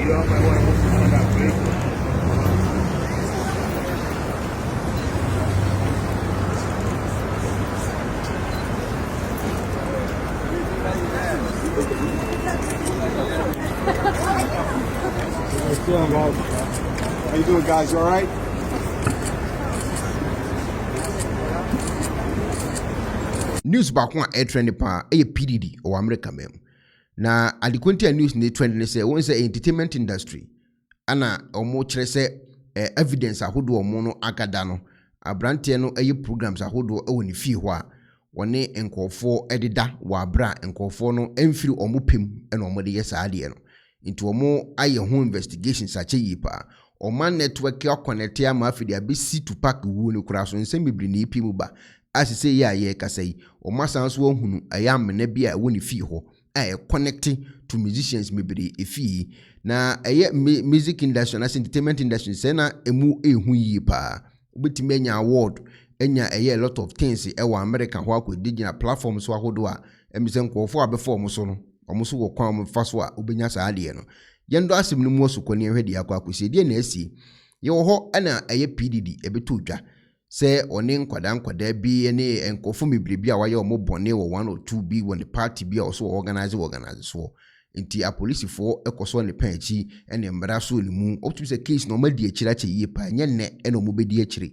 How you doing, guys? You all right? News back one air trend pa PDD or America mem. Na adikunti news ni trend ne say won say entertainment industry ana omo kire say evidence ahodo omo no agada no abrante no programs ahodo e woni fie ho a woni enkofo ededa wa abra enkofo no emfiri omo pem e no omo de yesaade no into omo aye ho investigations ache yipa oman network ya connect ya ma afidi abisi Tupac wu ne kura so nsem bibiri ne ipi mu ba asise ya ye kasai omo sanso ohunu ayam na bia woni fie ho connecting to musicians maybe efi na music industry na entertainment industry say na emu ehu yi pa obetimi enya award enya a lot of things wa America ho akọ digital platforms so ahodo a emise nkofo abefo so no omuso wo kwan mo faso a obenya saade no yendo asem no mu osukoni ehwede akọ akosi de na asi ye wo ho na PDD ebeto dwa se one nkwada bi ne enkofo mebrebi a waye omo bone wo 1 or 2 bi when the party bi also organize so nti a police for ekoso ne panchi ene mbara so ne mu optu se case no madi akira che yie pa nye ne ene omo bedi akire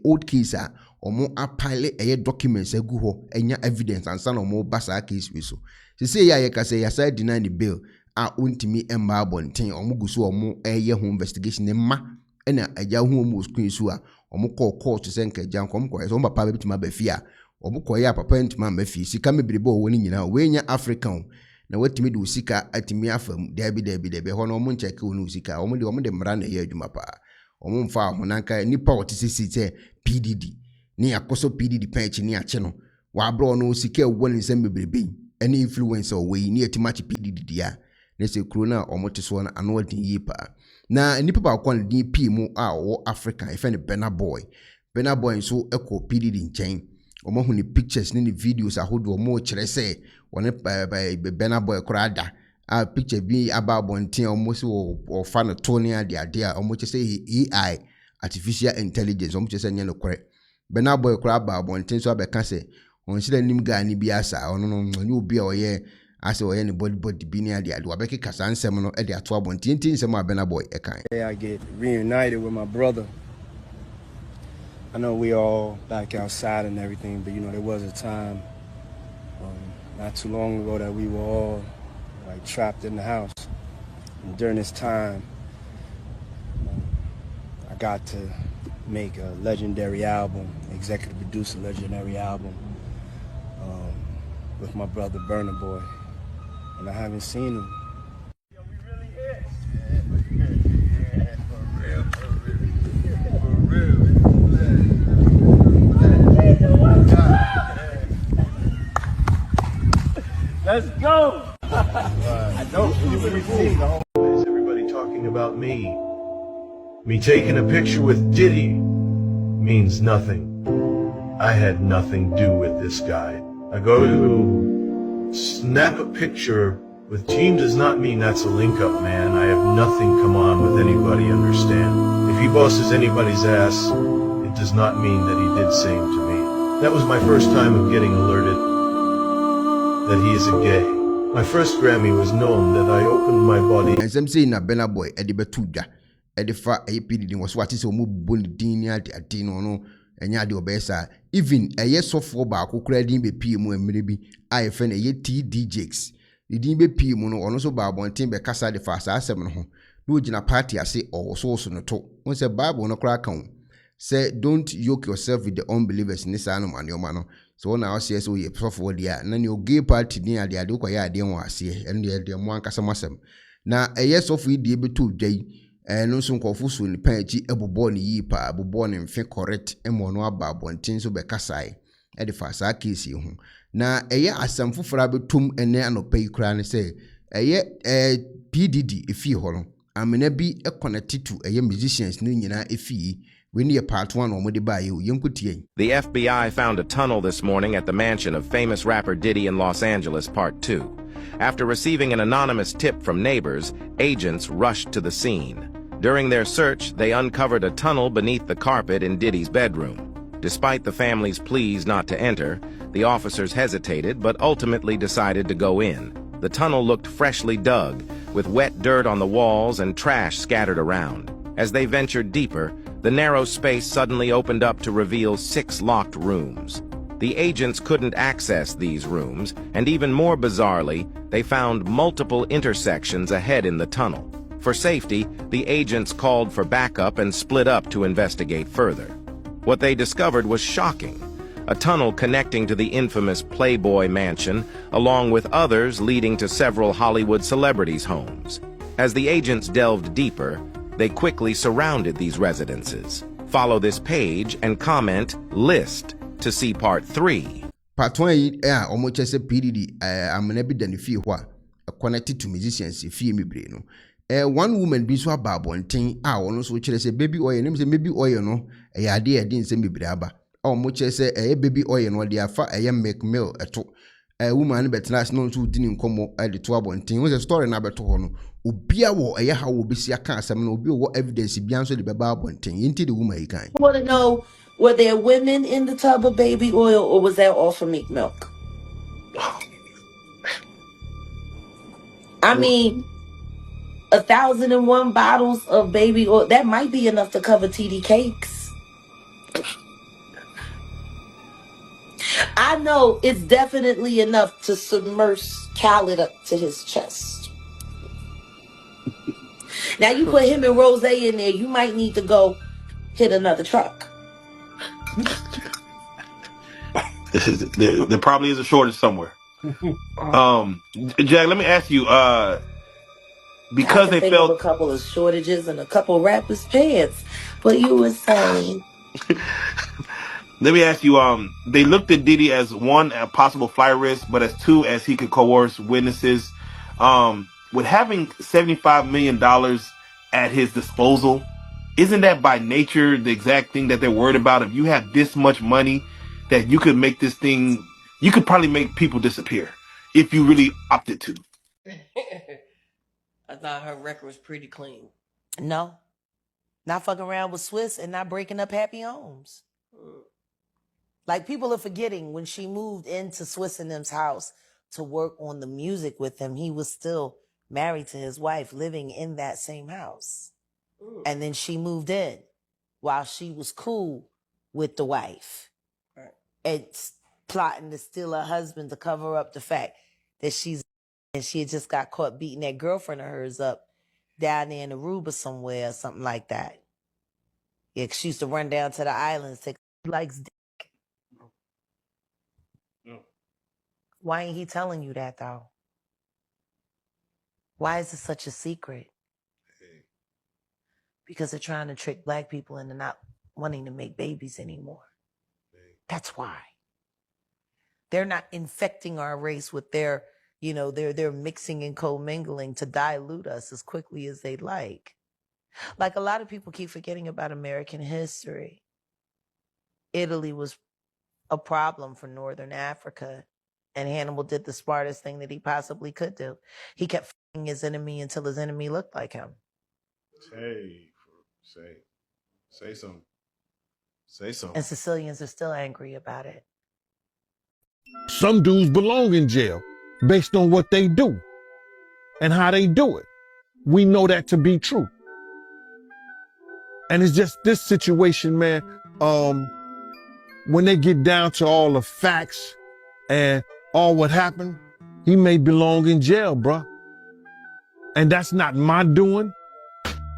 old case a omo apile documents agu ho enya evidence ansa na omo basa case we so se ya ye ka se ya side deny the bill a untimi emba bonten omo guso omo ho investigation ne ma ena agya hu omo screen so a omo court se nka agya nkom ko so papa betima ba fia omo koya papa ntima ma fie sika mebrebe o woni nyina we nya African na watimi de usika atimi afam debi ho na omo ncheke woni usika omo de mra na ye adwuma pa omo mfa ho nanka nipa otisisi te PDD ni akoso PDD penchi ni ache no wa abro no usika woni nsem mebrebe any influencer we ni atimachi PDD dia na se kro na omo teso na ano wadin yi pa na nipa ba kwa ni P mu a wo Africa ife ne Burna Boy so eko PDD nchen omo hu ni pictures ni videos ahodo omo kire se woni Burna Boy krada a picture bi aba bonten omo se o fa no to ne ade a omo che se AI artificial intelligence omo che se nye no kore Burna Boy kra ba bonten so abeka se on sile nim ga ni bi asa ono no ni obi a oye ase oye ni body bi ni ade wabeki kasa nsem no ade ato abonten tin nsem a Burna Boy ekan. I get reunited with my brother. I know we all back outside and everything, but you know there was a time not too long ago that we were all like trapped in the house. And during this time, I got to make a legendary album, executive produce a legendary album with my brother Burna Boy, and I haven't seen him. Yo, we really hit. Yeah, for real. Let's go! I know you would see the whole. Is everybody talking about me? Me taking a picture with Diddy means nothing. I had nothing to do with this guy. I go to snap a picture with team does not mean that's a link up, man. I have nothing come on with anybody, understand? If he bosses anybody's ass, it does not mean that he did same to me. That was my first time of getting alerted that he is a gay. My first Grammy was known that I opened my body. And some say na Burna Boy edi betuja edi fa PDD was what is omo boni din ni ade no enya de obesa even sofo ba akokura din be pie mu emre bi a fe na TDJs the din be pie mu no ono so ba bonten be kasa de fa sa asem no ho no ogina party ase o so no to won say Bible no kra kan say don't yoke yourself with the unbelievers ni sa no manoma no so na o say so ye sofo dia na ne o gay party din ade ko ya ade won ase en de mo ankasa masem na sofo die be to dwai no so nkofo so ni panchi ebobọ ni yi pa ebobọ ni mfe correct emo no aba bontin so be kasai e de fa sa case hu na asam fofora betum ene anopai kura ne se PDD efi ho no amena bi connected to musicians no nyina efi We need a part 1 or modi by you. The FBI found a tunnel this morning at the mansion of famous rapper Diddy in Los Angeles, Part 2. After receiving an anonymous tip from neighbors, agents rushed to the scene. During their search, they uncovered a tunnel beneath the carpet in Diddy's bedroom. Despite the family's pleas not to enter, the officers hesitated but ultimately decided to go in. The tunnel looked freshly dug, with wet dirt on the walls and trash scattered around. As they ventured deeper, the narrow space suddenly opened up to reveal 6 locked rooms. The agents couldn't access these rooms, and even more bizarrely, they found multiple intersections ahead in the tunnel. For safety, the agents called for backup and split up to investigate further. What they discovered was shocking: a tunnel connecting to the infamous Playboy Mansion, along with others leading to several Hollywood celebrities' homes. As the agents delved deeper, they quickly surrounded these residences. Follow this page and comment "list" to see part 3. Part 1 almost just a PDD. I'm an evident fee connected to musicians if you me brain. One woman be so bad one thing. Also, say baby oil, name say baby oil no. A idea didn't say me braba. Almost say a baby oil no. They are far a make meal at all. A woman bet last no two didn't come at the 12 one thing was a story number 2. Ubia wo a how will be see a cancer and will be what evidence beyond so the baba one thing into the woman. I want to know, were there women in the tub of baby oil, or was that all for meat milk? I mean, 1,001 bottles of baby oil, that might be enough to cover TD cakes. I know it's definitely enough to submerge Khaled up to his chest. Now you put him and Rose in there, you might need to go hit another truck. There probably is a shortage somewhere. Jack, let me ask you, because they felt a couple of shortages and a couple rappers' pants, but you were saying. Let me ask you, they looked at Diddy as 1, a possible flight risk, but as 2, as he could coerce witnesses. With having $75 million at his disposal, isn't that by nature the exact thing that they're worried about? If you have this much money, that you could make this thing, you could probably make people disappear if you really opted to. I thought her record was pretty clean. No, not fucking around with Swiss and not breaking up happy homes. Like, people are forgetting when she moved into Swiss and them's house to work on the music with him, he was still married to his wife, living in that same house. And then she moved in while she was cool with the wife. Right. And plotting to steal her husband to cover up the fact that she had just got caught beating that girlfriend of hers up down there in Aruba somewhere or something like that. Yeah, she used to run down to the islands, take likes dick. No. Why ain't he telling you that, though? Why is it such a secret? Because they're trying to trick black people into not wanting to make babies anymore. That's why. They're not infecting our race with their, they're mixing and commingling to dilute us as quickly as they'd like. Like, a lot of people keep forgetting about American history. Italy was a problem for Northern Africa, and Hannibal did the smartest thing that he possibly could do. He kept fighting his enemy until his enemy looked like him. Say something. Say something. And Sicilians are still angry about it. Some dudes belong in jail based on what they do and how they do it. We know that to be true. And it's just this situation, man, when they get down to all the facts and all what happened, he may belong in jail, bruh. And that's not my doing.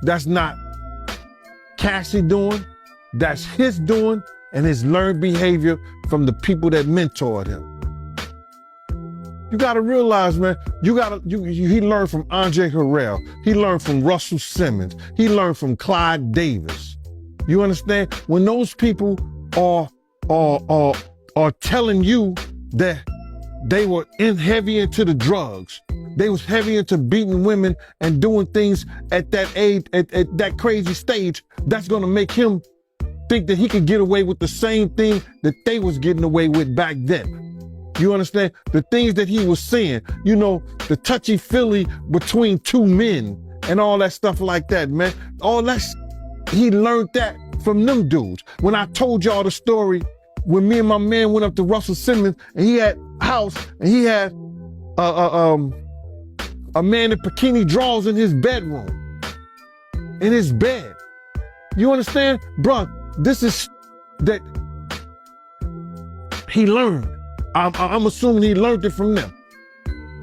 That's not Cassie doing. That's his doing and his learned behavior from the people that mentored him. You gotta realize, man, he learned from Andre Harrell. He learned from Russell Simmons. He learned from Clyde Davis. You understand? When those people are telling you that they were heavy into the drugs, they was heavy into beating women and doing things at that age, at that crazy stage, that's gonna make him think that he could get away with the same thing that they was getting away with back then. You understand? The things that he was saying, you know, the touchy-feely between two men and all that stuff like that, man. All that, he learned that from them dudes. When I told y'all the story, when me and my man went up to Russell Simmons and he had a house and he had a man in bikini drawers in his bedroom, in his bed. You understand? Bruh, this is that he learned. I'm assuming he learned it from them.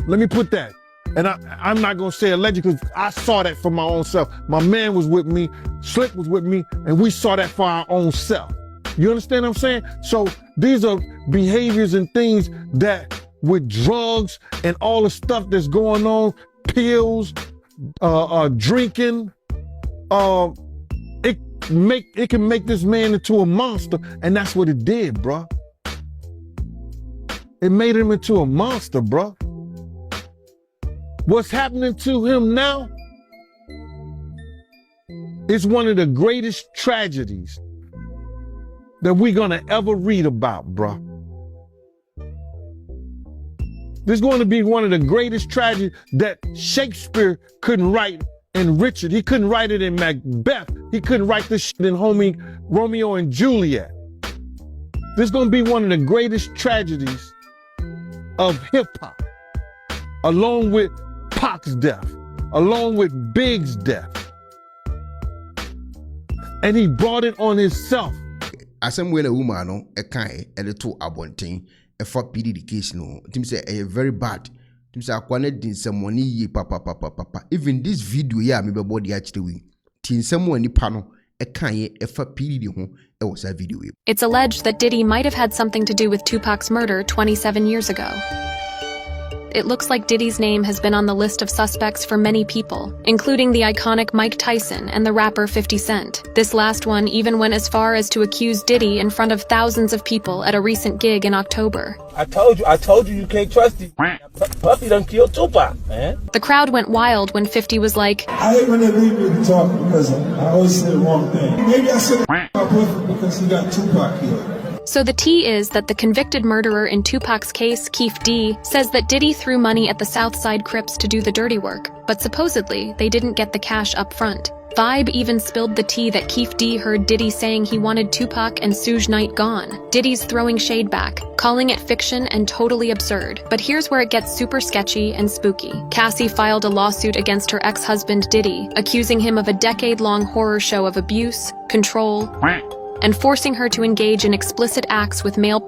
Let me put that. And I'm not gonna say allegedly because I saw that for my own self. My man was with me, Slick was with me, and we saw that for our own self. You understand what I'm saying? So these are behaviors and things that with drugs and all the stuff that's going on, pills, drinking, it can make this man into a monster, and that's what it did, bruh. It made him into a monster, bruh. What's happening to him now is one of the greatest tragedies that we're gonna ever read about, bruh. This is going to be one of the greatest tragedies that Shakespeare couldn't write in Richard. He couldn't write it in Macbeth. He couldn't write this shit in Romeo and Juliet. This is going to be one of the greatest tragedies of hip-hop, along with Pac's death, along with Big's death. And he brought it on himself. Asem when a woman no e kan e de to abonten e for PDD case no tim say e very bad. Tim say akwane din semoni ye papa. Even this video here me be body actually we tin semoni pa no e kan e for PDD ho e was a video. It's alleged that Diddy might have had something to do with Tupac's murder 27 years ago. It looks like Diddy's name has been on the list of suspects for many people, including the iconic Mike Tyson and the rapper 50 Cent. This last one even went as far as to accuse Diddy in front of thousands of people at a recent gig in October. I told you you can't trust him. Puffy done killed Tupac, man. The crowd went wild when 50 was like, I hate when they leave me to talk because I always say the wrong thing. Maybe I said about Puffy because he got Tupac killed. So the tea is that the convicted murderer in Tupac's case, Kyei-Duah, says that Diddy threw money at the Southside Crips to do the dirty work, but supposedly they didn't get the cash up front. Vibe even spilled the tea that Kyei-Duah heard Diddy saying he wanted Tupac and Suge Knight gone. Diddy's throwing shade back, calling it fiction and totally absurd. But here's where it gets super sketchy and spooky. Cassie filed a lawsuit against her ex-husband Diddy, accusing him of a decade-long horror show of abuse, control, and forcing her to engage in explicit acts with male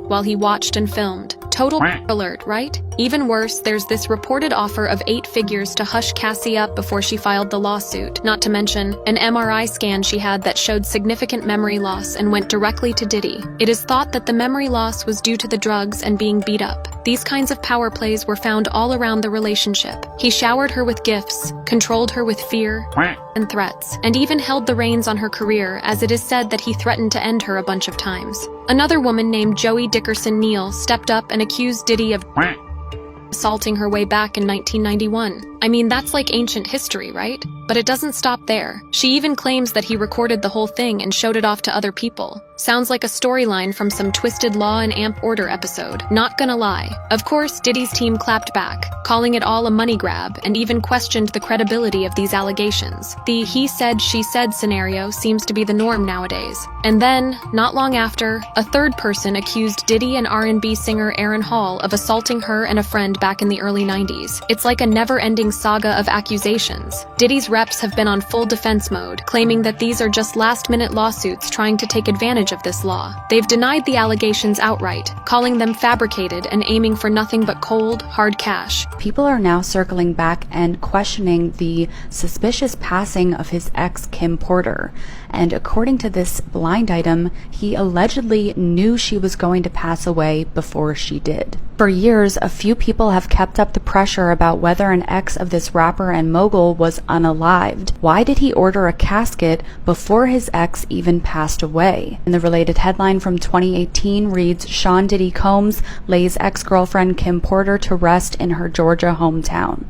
while he watched and filmed. Total alert, right? Even worse, there's this reported offer of 8 figures to hush Cassie up before she filed the lawsuit. Not to mention, an MRI scan she had that showed significant memory loss and went directly to Diddy. It is thought that the memory loss was due to the drugs and being beat up. These kinds of power plays were found all around the relationship. He showered her with gifts, controlled her with fear and threats, and even held the reins on her career, as it is said that he threatened to end her a bunch of times. Another woman named Joey Dickerson Neal stepped up and accused Diddy of assaulting her way back in 1991. I mean, that's like ancient history, right? But it doesn't stop there. She even claims that he recorded the whole thing and showed it off to other people. Sounds like a storyline from some Twisted Law and Amp Order episode. Not gonna lie. Of course, Diddy's team clapped back, calling it all a money grab, and even questioned the credibility of these allegations. The he said, she said scenario seems to be the norm nowadays. And then, not long after, a third person accused Diddy and R&B singer Aaron Hall of assaulting her and a friend back in the early 90s. It's like a never-ending saga of accusations. Diddy's reps have been on full defense mode, claiming that these are just last-minute lawsuits trying to take advantage of this law. They've denied the allegations outright, calling them fabricated and aiming for nothing but cold, hard cash. People are now circling back and questioning the suspicious passing of his ex, Kim Porter. And according to this blind item, he allegedly knew she was going to pass away before she did. For years, a few people have kept up the pressure about whether an ex of this rapper and mogul was unalived. Why did he order a casket before his ex even passed away? And the related headline from 2018 reads, Sean Diddy Combs lays ex-girlfriend Kim Porter to rest in her Georgia hometown.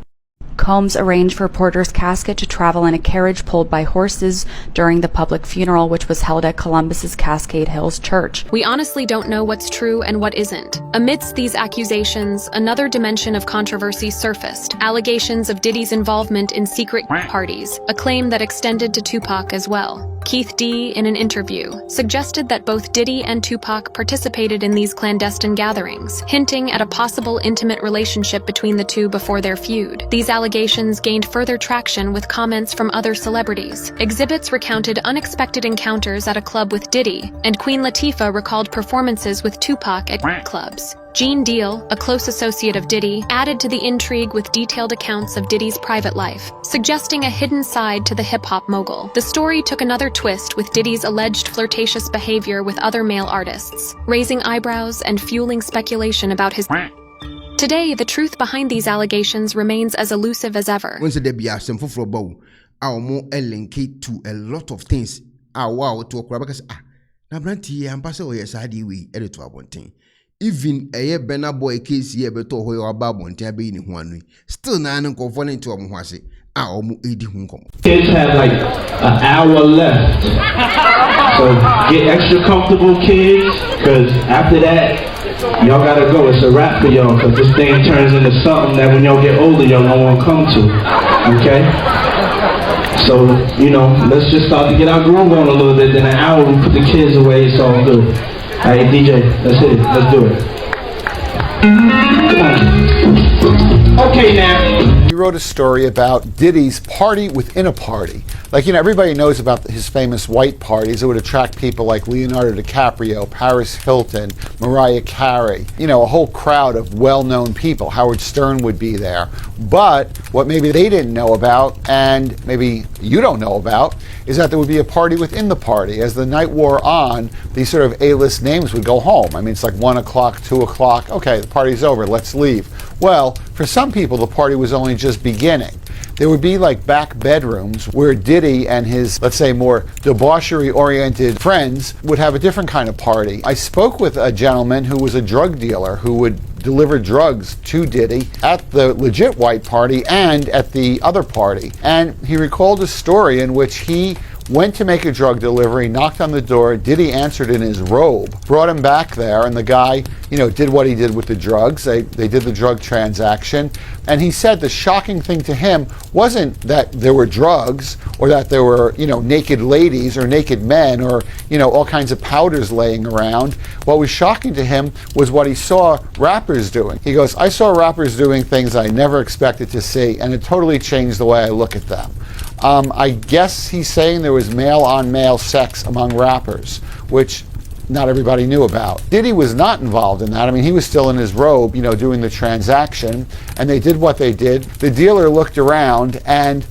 Combs arranged for Porter's casket to travel in a carriage pulled by horses during the public funeral, which was held at Columbus's Cascade Hills Church. We honestly don't know what's true and what isn't. Amidst these accusations, another dimension of controversy surfaced. Allegations of Diddy's involvement in secret parties, a claim that extended to Tupac as well. Kyei-Duah, in an interview, suggested that both Diddy and Tupac participated in these clandestine gatherings, hinting at a possible intimate relationship between the two before their feud. These allegations gained further traction with comments from other celebrities. Exhibits recounted unexpected encounters at a club with Diddy, and Queen Latifah recalled performances with Tupac at clubs. Gene Deal, a close associate of Diddy, added to the intrigue with detailed accounts of Diddy's private life, suggesting a hidden side to the hip-hop mogul. The story took another twist with Diddy's alleged flirtatious behavior with other male artists, raising eyebrows and fueling speculation about his... Today, the truth behind these allegations remains as elusive as ever. Once there be a simple for bow, our more link to a lot of things. Wow, to a crabacas. Na branti ambassador yes, I do we edit to one thing. Even a Burna boy case here, but to hoyo about one tabby in one. Still none conforming to a muhasi. Our mu 80 hunkom. Kids have like an hour left. So get extra comfortable, kids, because after that, y'all gotta go. It's a wrap for y'all, because this thing turns into something that when y'all get older, y'all don't want to come to. Okay? So, you know, let's just start to get our groove on a little bit. Then an hour, we put the kids away, it's all good. Hey, DJ, let's hit it. Let's do it. Come on. Okay, now. He wrote a story about Diddy's party within a party. Like, you know, everybody knows about his famous white parties. It would attract people like Leonardo DiCaprio, Paris Hilton, Mariah Carey, you know, a whole crowd of well-known people. Howard Stern would be there. But what maybe they didn't know about, and maybe you don't know about, is that there would be a party within the party. As the night wore on, these sort of A-list names would go home. I mean, it's like 1 o'clock, 2 o'clock. Okay, the party's over, let's leave. Well, for some people, the party was only just beginning. There would be like back bedrooms where Diddy and his, let's say, more debauchery-oriented friends would have a different kind of party. I spoke with a gentleman who was a drug dealer who would deliver drugs to Diddy at the legit white party and at the other party. And he recalled a story in which he went to make a drug delivery, knocked on the door, Diddy answered in his robe, brought him back there, and the guy, you know, did what he did with the drugs. They did the drug transaction. And he said the shocking thing to him wasn't that there were drugs or that there were, you know, naked ladies or naked men or, you know, all kinds of powders laying around. What was shocking to him was what he saw rappers doing. He goes, I saw rappers doing things I never expected to see, and it totally changed the way I look at them. I guess he's saying there was male-on-male sex among rappers, which not everybody knew about. Diddy was not involved in that. I mean, he was still in his robe, you know, doing the transaction, and they did what they did. The dealer looked around, and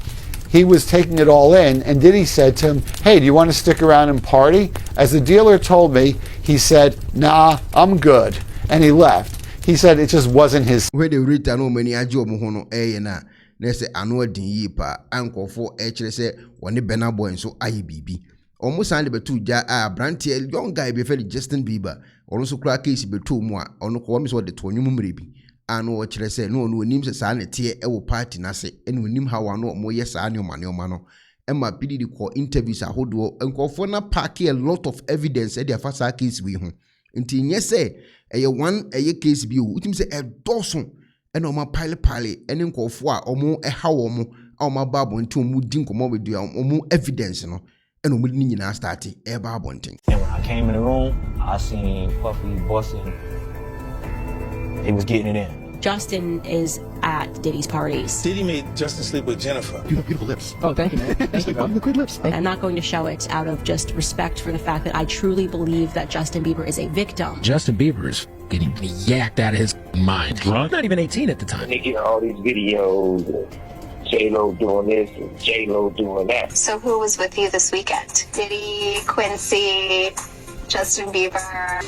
he was taking it all in, and Diddy said to him, hey, do you want to stick around and party? As the dealer told me, he said, nah, I'm good, and he left. He said it just wasn't his... Where they read no many na nese anwa din yi pa ankofo kire se woni Burna boy so ayi bibi almost and betu ja branti young guy be feel Justin Bieber ono so kra case betu mu a ono ko mi so de to nwum mrebi anu o kire se no onim se sa na tie e wo party na se enu onim ha wa no mo ye sa ne oma no emma pidi ko interviews ahodo ankofo na pack a lot of evidence e dia fa sa case we ho nti nye se eye one eye case bi o utim se e doson and on my pile and in call for or a how or more babu until moving commodity or more evidence, you know, and we need to start a barbunting. And when I came in the room, I seen Puffy busting. He was getting it in. Justin is at Diddy's parties. Diddy made Justin sleep with Jennifer. You have beautiful lips. Oh, thank you, man. Thank you, bro. Good lips. I'm not going to show it out of just respect for the fact that I truly believe that Justin Bieber is a victim. Justin Bieber's getting yacked out of his mind. Drunk? Not even 18 at the time. They get all these videos. J-Lo doing this and J-Lo doing that. So who was with you this weekend? Diddy, Quincy, Justin Bieber.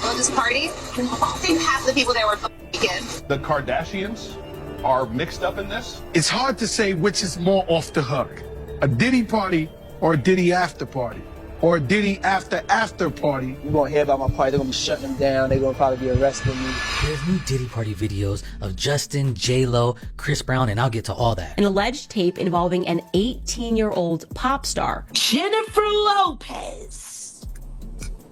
Well, just party? I think half the people there were vegan. The Kardashians are mixed up in this? It's hard to say which is more off the hook, a Diddy party or a Diddy after party. or Diddy after party. You gonna hear about my party, they're gonna be shutting them down, they're gonna probably be arresting me. There's new Diddy party videos of Justin, J-Lo, Chris Brown, and I'll get to all that. An alleged tape involving an 18-year-old pop star, Jennifer Lopez,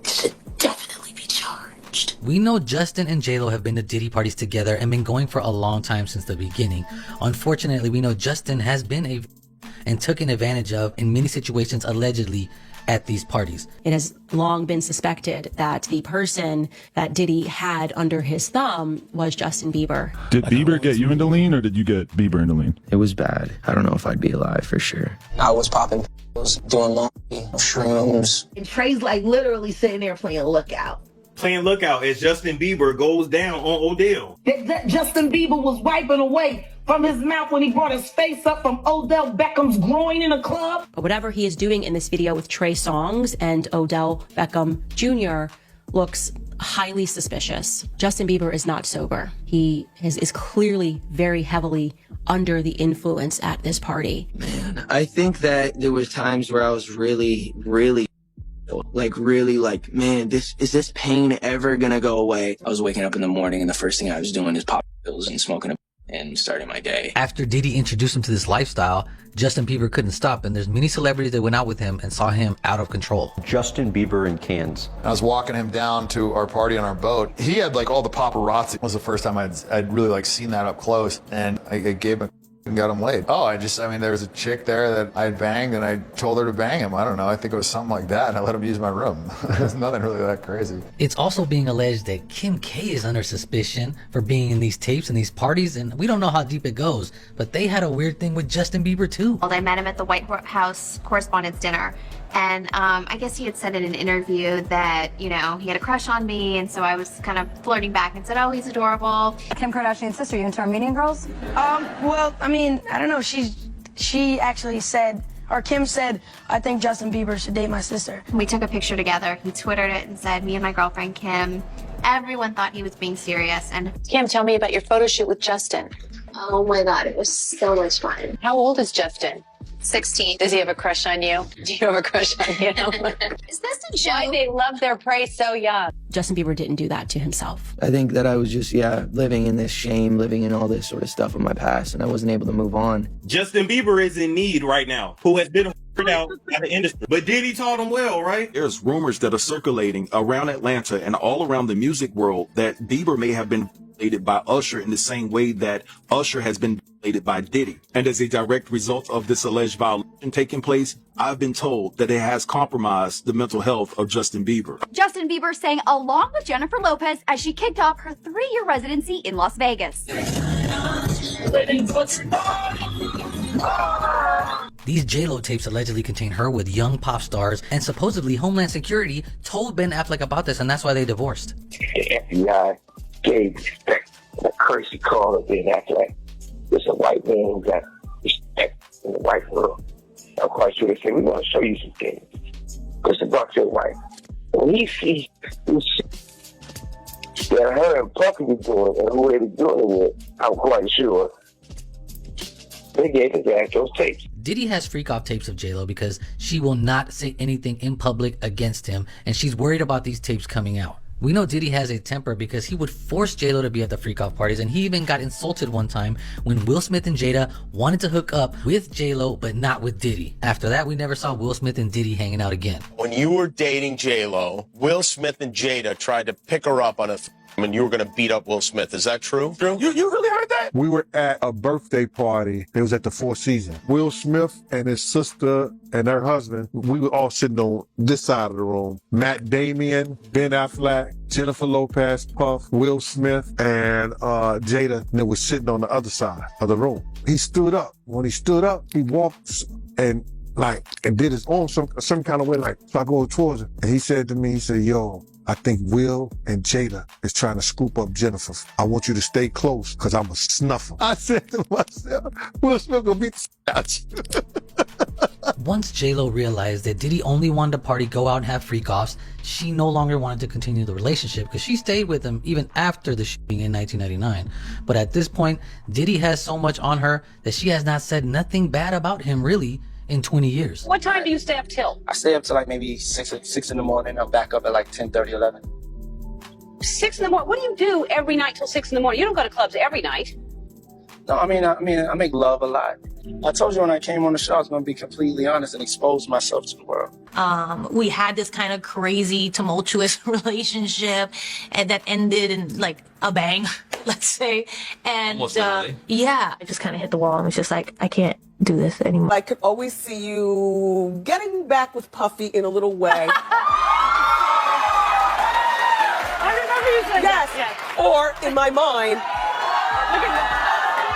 should definitely be charged. We know Justin and J-Lo have been to Diddy parties together and been going for a long time since the beginning. Unfortunately, we know Justin has been and taken advantage of in many situations allegedly at these parties. It has long been suspected that the person that Diddy had under his thumb was Justin Bieber. Did Bieber get you into lean, or did you get Bieber into lean? It was bad. I don't know if I'd be alive for sure. I was popping pills, doing laundry, shrooms. And Trey's like literally sitting there playing Lookout. Playing Lookout as Justin Bieber goes down on Odell. That Justin Bieber was wiping away from his mouth when he brought his face up from Odell Beckham's groin in a club. But whatever he is doing in this video with Trey Songz and Odell Beckham Jr. looks highly suspicious. Justin Bieber is not sober. He is clearly very heavily under the influence at this party. Man, I think that there was times where I was really, man, is this pain ever gonna go away? I was waking up in the morning and the first thing I was doing is popping pills and smoking and starting my day. After Diddy introduced him to this lifestyle, Justin Bieber couldn't stop, and there's many celebrities that went out with him and saw him out of control. Justin Bieber in Cairns. I was walking him down to our party on our boat. He had like all the paparazzi. It was the first time I'd really like seen that up close, and I gave him and got him laid. There was a chick there that I had banged and I told her to bang him. I don't know. I think it was something like that. And I let him use my room. There's nothing really that crazy. It's also being alleged that Kim K is under suspicion for being in these tapes and these parties. And we don't know how deep it goes, but they had a weird thing with Justin Bieber too. Well, I met him at the White House Correspondents' Dinner. And I guess he had said in an interview that, he had a crush on me. And so I was kind of flirting back and said, oh, he's adorable. Kim Kardashian's sister, you into Armenian girls? I don't know. She actually said, or Kim said, I think Justin Bieber should date my sister. We took a picture together. He Twittered it and said, me and my girlfriend, Kim. Everyone thought he was being serious. And Kim, tell me about your photo shoot with Justin. oh my God, it was so much fun. How old is Justin? 16. Does he have a crush on you? Do you have a crush on him? Is this a joke? Why they love their prey so young? Justin Bieber didn't do that to himself. I think that I was just, living in this shame, living in all this sort of stuff in my past, and I wasn't able to move on. Justin Bieber is in need right now, who has been out by the industry. But Diddy taught him well, right? There's rumors that are circulating around Atlanta and all around the music world that Bieber may have been violated by Usher in the same way that Usher has been violated by Diddy. And as a direct result of this alleged violation taking place, I've been told that it has compromised the mental health of Justin Bieber. Justin Bieber sang along with Jennifer Lopez as she kicked off her 3-year residency in Las Vegas. These J-Lo tapes allegedly contain her with young pop stars, and supposedly Homeland Security told Ben Affleck about this, and that's why they divorced. The FBI gave respect and a courtesy call to Ben Affleck. There's a white man who got respect in the white world. I'm quite sure they said, we want to show you some things. Because the talk to your wife. When he sees that her and Puffy was doing and who they were doing it with, I'm quite sure they gave his ass those tapes. Diddy has freak-off tapes of J-Lo because she will not say anything in public against him, and she's worried about these tapes coming out. We know Diddy has a temper because he would force J-Lo to be at the freak-off parties, and he even got insulted one time when Will Smith and Jada wanted to hook up with J-Lo but not with Diddy. After that, we never saw Will Smith and Diddy hanging out again. When you were dating J-Lo, Will Smith and Jada tried to pick her up on and you were going to beat up Will Smith. Is that true? You really heard that? We were at a birthday party. It was at the Four Seasons. Will Smith and his sister and her husband, we were all sitting on this side of the room. Matt Damien, Ben Affleck, Jennifer Lopez, Puff, Will Smith, and Jada, and they were sitting on the other side of the room. He stood up. When he stood up, he walked and did his own some kind of way, so I go towards him. And he said to me, he said, yo, I think Will and Jada is trying to scoop up Jennifer. I want you to stay close because I'm a snuffer. I said to myself, Will Smith gonna beat the out you. Once J-Lo realized that Diddy only wanted to party, go out and have freak-offs, she no longer wanted to continue the relationship because she stayed with him even after the shooting in 1999. But at this point, Diddy has so much on her that she has not said nothing bad about him really in 20 years. What time do you stay up till? I stay up till like maybe 6 in the morning. I'm back up at like 10:30, 11. 6 in the morning. What do you do every night till 6 in the morning? You don't go to clubs every night. No, I make love a lot. I told you when I came on the show, I was going to be completely honest and expose myself to the world. We had this kind of crazy, tumultuous relationship, and that ended in like a bang, let's say. And yeah, I just kind of hit the wall and was just like, I can't do this anymore. I could always see you getting back with Puffy in a little way. I remember you said yes. that. Or in my mind. Look at that.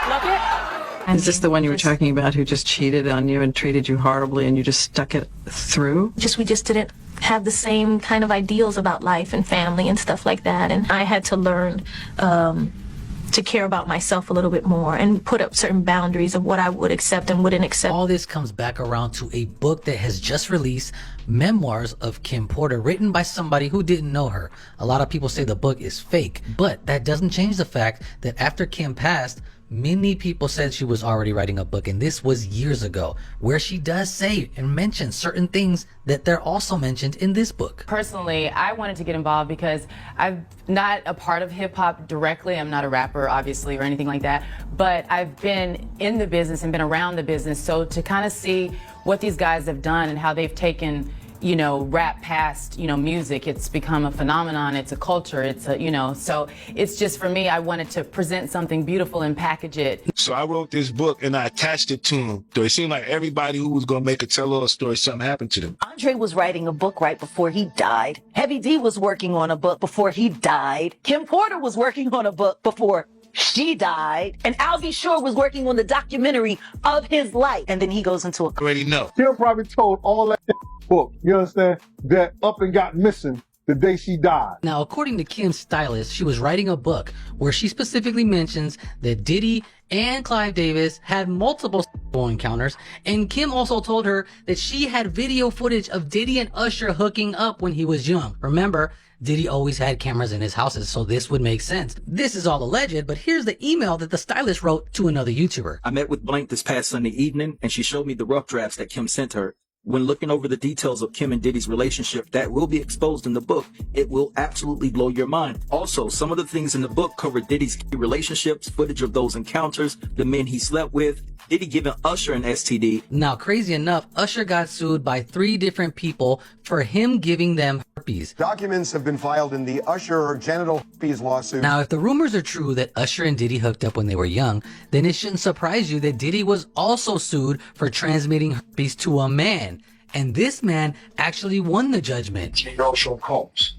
Look at. Is this the one you were talking about who just cheated on you and treated you horribly and you just stuck it through? We just didn't have the same kind of ideals about life and family and stuff like that. And I had to learn to care about myself a little bit more and put up certain boundaries of what I would accept and wouldn't accept. All this comes back around to a book that has just released, Memoirs of Kim Porter, written by somebody who didn't know her. A lot of people say the book is fake, but that doesn't change the fact that after Kim passed, many people said she was already writing a book, and this was years ago, where she does say and mention certain things that they're also mentioned in this book. Personally, I wanted to get involved because I'm not a part of hip hop directly. I'm not a rapper, obviously, or anything like that, but I've been in the business and been around the business. So to kind of see what these guys have done and how they've taken, you know, rap past, you know, music. It's become a phenomenon. It's a culture. It's a, you know, so it's just, for me, I wanted to present something beautiful and package it. So I wrote this book and I attached it to him. So it seemed like everybody who was going to make a tell-all story, something happened to them. Andre was writing a book right before he died. Heavy D was working on a book before he died. Kim Porter was working on a book before she died. And Albie Shore was working on the documentary of his life. And then he goes into a... Already know. Kim probably told all that book, you understand, that up and got missing the day she died. Now, according to Kim's stylist, she was writing a book where she specifically mentions that Diddy and Clive Davis had multiple encounters, and Kim also told her that she had video footage of Diddy and Usher hooking up when he was young. Remember, Diddy always had cameras in his houses, so this would make sense. This is all alleged, but here's the email that the stylist wrote to another YouTuber. I met with Blank this past Sunday evening, and she showed me the rough drafts that Kim sent her. When looking over the details of Kim and Diddy's relationship that will be exposed in the book, it will absolutely blow your mind. Also, some of the things in the book cover Diddy's key relationships, footage of those encounters, the men he slept with, Diddy giving Usher an STD. Now, crazy enough, Usher got sued by 3 different people for him giving them herpes. Documents have been filed in the Usher genital herpes lawsuit. Now, if the rumors are true that Usher and Diddy hooked up when they were young, then it shouldn't surprise you that Diddy was also sued for transmitting herpes to a man. And this man actually won the judgment. You know Sean Combs?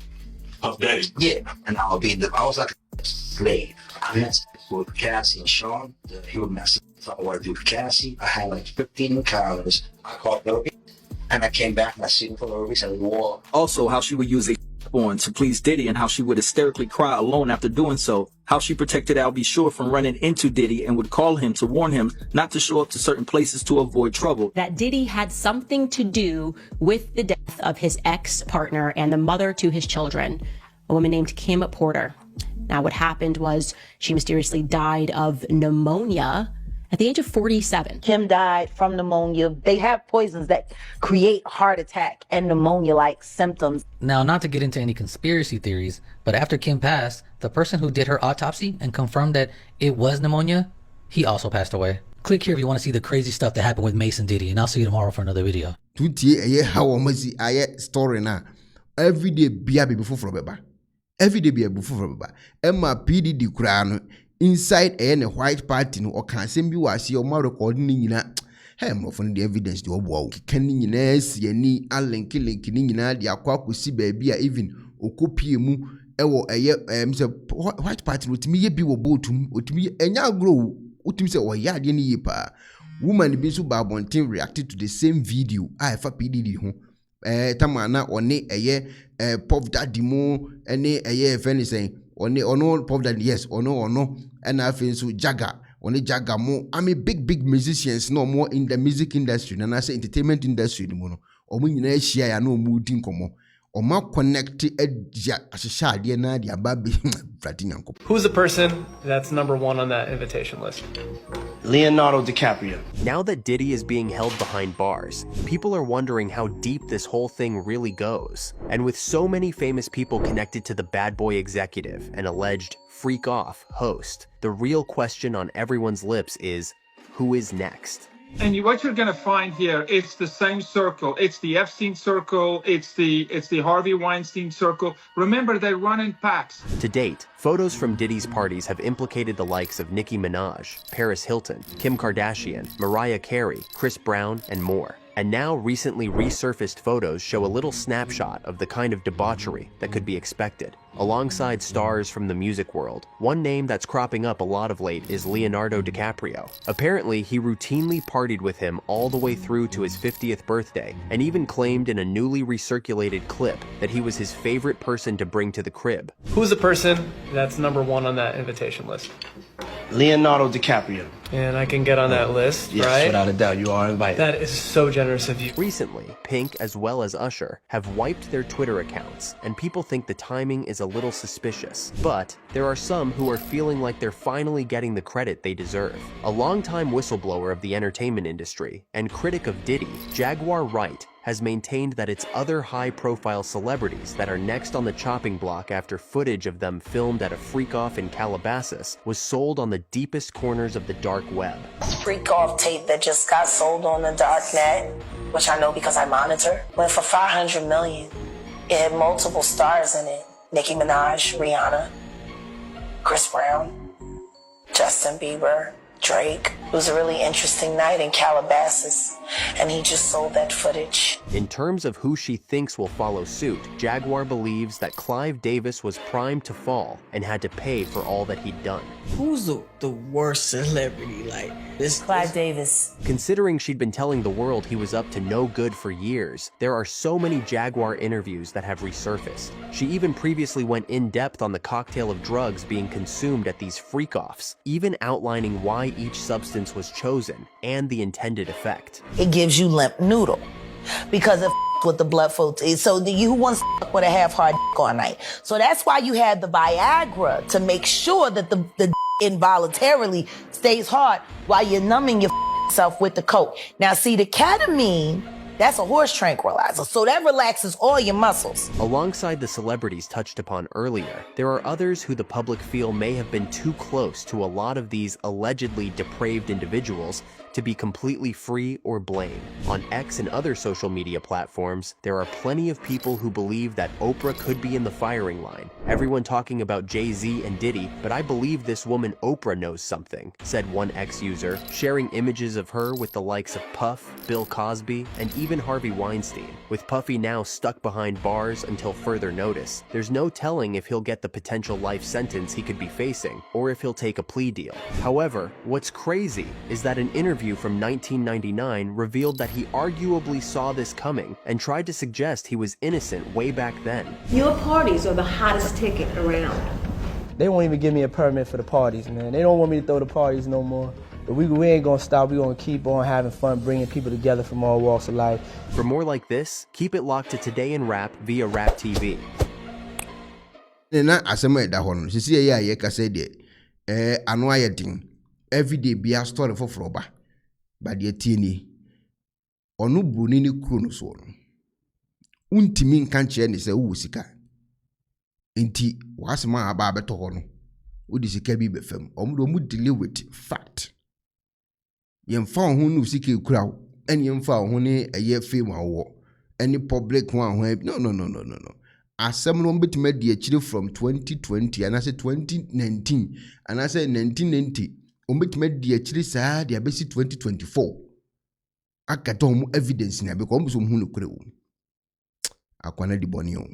Puff Daddy. Yeah, and I was like a slave. I messed with Cassie and Sean. He would mess up what I do for Cassie. I had like 15 encounters. I caught no, and I came back and I seen for no reason. We wore. Also, how she would use a on to please Diddy and how she would hysterically cry alone after doing so. How she protected Albie Shore from running into Diddy and would call him to warn him not to show up to certain places to avoid trouble. That Diddy had something to do with the death of his ex-partner and the mother to his children, a woman named Kim Porter. Now, what happened was she mysteriously died of pneumonia at the age of 47. Kim died from pneumonia. They have poisons that create heart attack and pneumonia-like symptoms. Now, not to get into any conspiracy theories, but after Kim passed, the person who did her autopsy and confirmed that it was pneumonia, he also passed away. Click here if you want to see the crazy stuff that happened with Mason Diddy, and I'll see you tomorrow for another video. Story now. Every day be a baby for beba. Every day be a buffo for beba. Emma PDD crown inside a white party no or can send you as your mother recording in hem of the evidence to wow. Can in any allen killing kinina the aqua see baby even okopi mu ewo white party with me be wo botum with me enya grow utim say o ya de ni pa woman be so babontin reacted to the same video I fa PDD ho tamana one Puff Daddy mo any friend saying ono Puff Daddy yes ono and I feel so Jaga Jaga mo I'm a big musicians no more in the music industry and I say entertainment industry no more o mo nyina hia ya no mu din komo o ma connect edja ashisha de na de ababe fratinyanko. Who's the person that's number 1 on that invitation list? Leonardo DiCaprio. Now that Diddy is being held behind bars, people are wondering how deep this whole thing really goes. And with so many famous people connected to the bad boy executive and alleged freak-off host, the real question on everyone's lips is, who is next? And what you're gonna find here, it's the same circle. It's the Epstein circle. It's the Harvey Weinstein circle. Remember, they run in packs. To date, photos from Diddy's parties have implicated the likes of Nicki Minaj, Paris Hilton, Kim Kardashian, Mariah Carey, Chris Brown, and more. And now recently resurfaced photos show a little snapshot of the kind of debauchery that could be expected. Alongside stars from the music world, one name that's cropping up a lot of late is Leonardo DiCaprio. Apparently, he routinely partied with him all the way through to his 50th birthday, and even claimed in a newly recirculated clip that he was his favorite person to bring to the crib. Who's the person that's #1 on that invitation list? Leonardo DiCaprio. And I can get on that list, yes, right? Without a doubt, you are invited. That is so generous of you. Recently, Pink as well as Usher have wiped their Twitter accounts, and people think the timing is a little suspicious. But there are some who are feeling like they're finally getting the credit they deserve. A longtime whistleblower of the entertainment industry and critic of Diddy, Jaguar Wright, has maintained that it's other high-profile celebrities that are next on the chopping block after footage of them filmed at a freak-off in Calabasas was sold on the deepest corners of the dark web. Freak-off tape that just got sold on the dark net, which I know because I monitor, went for $500 million. It had multiple stars in it. Nicki Minaj, Rihanna, Chris Brown, Justin Bieber, Drake. It was a really interesting night in Calabasas, and he just sold that footage. In terms of who she thinks will follow suit, Jaguar believes that Clive Davis was primed to fall and had to pay for all that he'd done. Who's the worst celebrity? Like this? Clive Davis. Considering she'd been telling the world he was up to no good for years, there are so many Jaguar interviews that have resurfaced. She even previously went in depth on the cocktail of drugs being consumed at these freak-offs, even outlining why each substance was chosen and the intended effect. It gives you limp noodle because of with the blood flow. So you want to with a half-hard all night. So that's why you had the Viagra, to make sure that the involuntarily stays hard while you're numbing yourself with the coke. Now see, the ketamine, that's a horse tranquilizer, so that relaxes all your muscles. Alongside the celebrities touched upon earlier, there are others who the public feel may have been too close to a lot of these allegedly depraved individuals to be completely free or blame. On X and other social media platforms, there are plenty of people who believe that Oprah could be in the firing line. Everyone talking about Jay-Z and Diddy, but I believe this woman Oprah knows something, said one X user, sharing images of her with the likes of Puff, Bill Cosby, and even Harvey Weinstein. With Puffy now stuck behind bars until further notice, there's no telling if he'll get the potential life sentence he could be facing, or if he'll take a plea deal. However, what's crazy is that an interview from 1999 revealed that he arguably saw this coming and tried to suggest he was innocent way back then. Your parties are the hottest ticket around. They won't even give me a permit for the parties, man. They don't want me to throw the parties no more. But we ain't gonna stop. We're gonna keep on having fun, bringing people together from all walks of life. For more like this, keep it locked to Today in Rap via Rap TV. Na asema da hono sisi ya ye kase de anu ayedin everyday bia story for froba ba de tieni onu bruni ni kuro no so no untimi nka nche ne se wo sika enti wasema aba abeto hono odi sika bi befam omdo mu deal with fact yemfa ho no sika kura wo eni yemfa ho ne eye fame awo any public ho no asem no betima di akire from 2020 and I say 2019 and I say 1990 betima di akire saa dia besi 2024 akato mu evidence na because omso hu no kure wo akwana di boni o